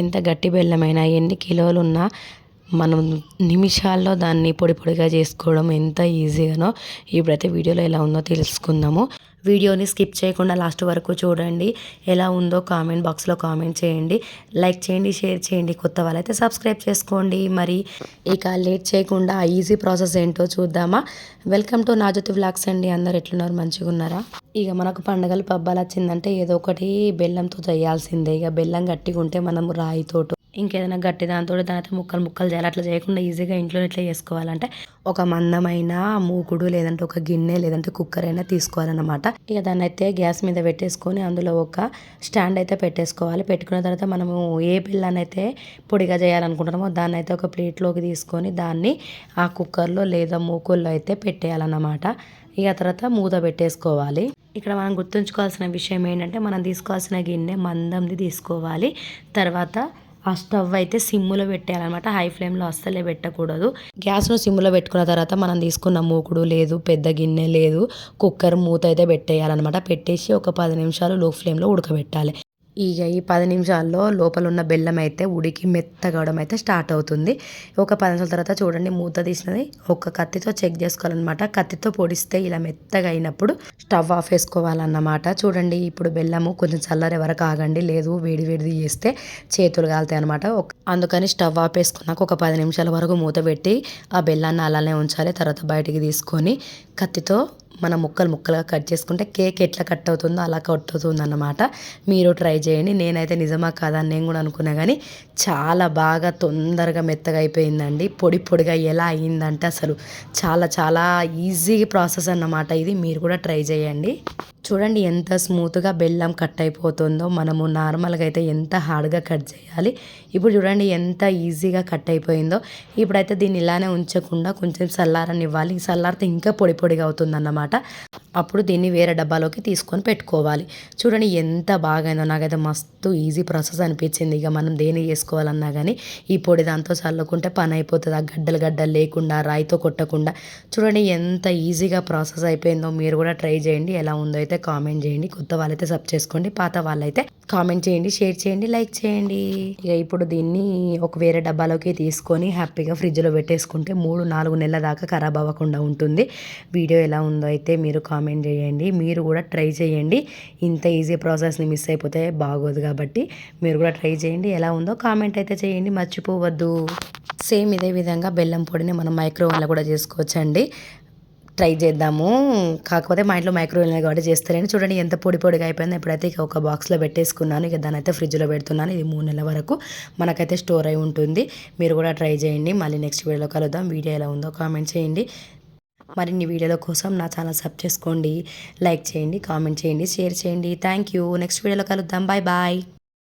ఎంత గట్టి బెల్లమైనా ఎన్ని కిలోలున్నా మనం నిమిషాల్లో దాన్ని పొడి పొడిగా చేసుకోవడం ఎంత ఈజీగానో ఇప్పుడైతే వీడియోలో ఎలా ఉందో తెలుసుకుందాము. వీడియోని స్కిప్ చేయకుండా లాస్ట్ వరకు చూడండి. ఎలా ఉందో కామెంట్ బాక్స్లో కామెంట్ చేయండి, లైక్ చేయండి, షేర్ చేయండి. కొత్త వాళ్ళైతే సబ్స్క్రైబ్ చేసుకోండి. మరి ఇక లేట్ చేయకుండా ఆ ఈజీ ప్రాసెస్ ఏంటో చూద్దామా. వెల్కమ్ టు నాజోతి వ్లాగ్స్ అండి. అందరు ఎట్లున్నారు, మంచిగా ఉన్నారా? ఇక మనకు పండుగలు పబ్బాలు వచ్చిందంటే ఏదో ఒకటి బెల్లంతో చేయాల్సిందే. ఇక బెల్లం గట్టిగా ఉంటే మనం రాయితోటి ఇంకేదైనా గట్టి దాంతో దానితో ముక్కలు ముక్కలు చేయాలి. అట్లా చేయకుండా ఈజీగా ఇంట్లో ఎట్లా చేసుకోవాలంటే ఒక మందమైన మూకుడు లేదంటే ఒక గిన్నె లేదంటే కుక్కర్ అయినా తీసుకోవాలన్నమాట. ఇక దాన్ని అయితే గ్యాస్ మీద పెట్టేసుకొని అందులో ఒక స్టాండ్ అయితే పెట్టేసుకోవాలి. పెట్టుకున్న తర్వాత మనము ఏ బెల్లాన్ని అయితే పొడిగా చేయాలనుకుంటున్నామో దాన్ని అయితే ఒక ప్లేట్లోకి తీసుకొని దాన్ని ఆ కుక్కర్లో లేదా మూకుల్లో అయితే పెట్టేయాలన్నమాట. ఇక తర్వాత మూత పెట్టేసుకోవాలి. ఇక్కడ మనం గుర్తుంచుకోవాల్సిన విషయం ఏంటంటే మనం తీసుకోవాల్సిన గిన్నె మందంది తీసుకోవాలి. తర్వాత ఆ స్టవ్ అయితే సిమ్ములో పెట్టేయాలన్నమాట. హై ఫ్లేమ్లో అస్సలే పెట్టకూడదు. గ్యాస్ను సిమ్ములో పెట్టుకున్న తర్వాత మనం తీసుకున్న మూకుడు లేదు, పెద్ద గిన్నె లేదు, కుక్కర్ మూత అయితే పెట్టేయాలన్నమాట. పెట్టేసి ఒక 10 నిమిషాలు లో ఫ్లేమ్లో ఉడకబెట్టాలి. ఇక ఈ 10 నిమిషాల్లో లోపల ఉన్న బెల్లం అయితే ఉడికి మెత్తగవడం అయితే స్టార్ట్ అవుతుంది. ఒక 10 నిమిషాల తర్వాత చూడండి మూత తీసినది ఒక కత్తితో చెక్ చేసుకోవాలన్నమాట. కత్తితో పొడిస్తే ఇలా మెత్తగా అయినప్పుడు స్టవ్ ఆఫ్ వేసుకోవాలన్నమాట. చూడండి ఇప్పుడు బెల్లము కొంచెం చల్లారే వరకు ఆగండి, లేదు వేడి వేడిది చేస్తే చేతులు కాలుతాయి అనమాట. అందుకని స్టవ్ ఆఫ్ వేసుకున్నాక ఒక 10 నిమిషాల వరకు మూత పెట్టి ఆ బెల్లాన్ని అలానే ఉంచాలి. తర్వాత బయటికి తీసుకొని కత్తితో మనం ముక్కలు ముక్కలుగా కట్ చేసుకుంటే కేక్ ఎట్లా కట్ అవుతుందో అలా కట్ అవుతుంది అన్నమాట. మీరు ట్రై చేయండి. నేనైతే నిజమా కాదా అని నేను కూడా అనుకున్నా, కానీ చాలా బాగా తొందరగా మెత్తగా అయిపోయిందండి. పొడి పొడిగా ఎలా అయ్యిందంటే అసలు చాలా చాలా ఈజీ ప్రాసెస్ అన్నమాట ఇది. మీరు కూడా ట్రై చేయండి. చూడండి ఎంత స్మూత్గా బెల్లం కట్ అయిపోతుందో. మనము నార్మల్గా అయితే ఎంత హార్డ్గా కట్ చేయాలి. ఇప్పుడు చూడండి ఎంత ఈజీగా కట్ అయిపోయిందో. ఇప్పుడైతే దీన్ని ఇలానే ఉంచకుండా కొంచెం చల్లారనివ్వాలి. చల్లారితే ఇంకా పొడి పొడిగా అవుతుందన్నమాట. అప్పుడు దీన్ని వేరే డబ్బాలోకి తీసుకొని పెట్టుకోవాలి. చూడండి ఎంత బాగైందో. నాకైతే మస్తు ఈజీ ప్రాసెస్ అనిపించింది. ఇక మనం దేని చేసుకోవాలన్నా కానీ ఈ పొడి దాంతో చల్లుకుంటే పని అయిపోతుంది. ఆ గడ్డలు గడ్డలు లేకుండా రాయితో కొట్టకుండా. చూడండి ఎంత ఈజీగా ప్రాసెస్ అయిపోయిందో. మీరు కూడా ట్రై చేయండి. ఎలా ఉందో అయితే కామెంట్ చేయండి. కొత్త వాళ్ళైతే సబ్ చేసుకోండి, పాత వాళ్ళైతే కామెంట్ చేయండి, షేర్ చేయండి, లైక్ చేయండి. ఇక ఇప్పుడు దీన్ని ఒక వేరే డబ్బాలోకి తీసుకొని హ్యాపీగా ఫ్రిడ్జ్లో పెట్టేసుకుంటే 3-4 నెలల దాకా ఖరాబ్ అవ్వకుండా ఉంటుంది. వీడియో ఎలా ఉందో అయితే మీరు కామెంట్ చేయండి. మీరు కూడా ట్రై చేయండి. ఇంత ఈజీ ప్రాసెస్ని మిస్ అయిపోతే బాగోదు కాబట్టి మీరు కూడా ట్రై చేయండి. ఎలా ఉందో కామెంట్ అయితే చేయండి, మర్చిపోవద్దు. సేమ్ ఇదే విధంగా బెల్లం పొడిని మనం మైక్రోవేవ్లో కూడా చేసుకోవచ్చండి. ట్రై చేద్దాము. కాకపోతే మా ఇంట్లో మైక్రోవేవ్ కాబట్టి చేస్తారని. చూడండి ఎంత పొడి పొడిగా అయిపోయిందో. ఇప్పుడైతే ఇక ఒక బాక్స్లో పెట్టేసుకున్నాను. ఇక దాని అయితే ఫ్రిడ్జ్లో పెడుతున్నాను. ఇది 3 నెలల వరకు మనకైతే స్టోర్ అయి ఉంటుంది. మీరు కూడా ట్రై చేయండి. మళ్ళీ నెక్స్ట్ వీడియోలో కలుద్దాం. వీడియో ఎలా ఉందో కామెంట్ చేయండి. మరిన్ని వీడియోల కోసం నా ఛానల్ సబ్ చేసుకోండి, లైక్ చేయండి, కామెంట్ చేయండి, షేర్ చేయండి. Thank you. నెక్స్ట్ వీడియోలో కలుద్దాం. Bye bye.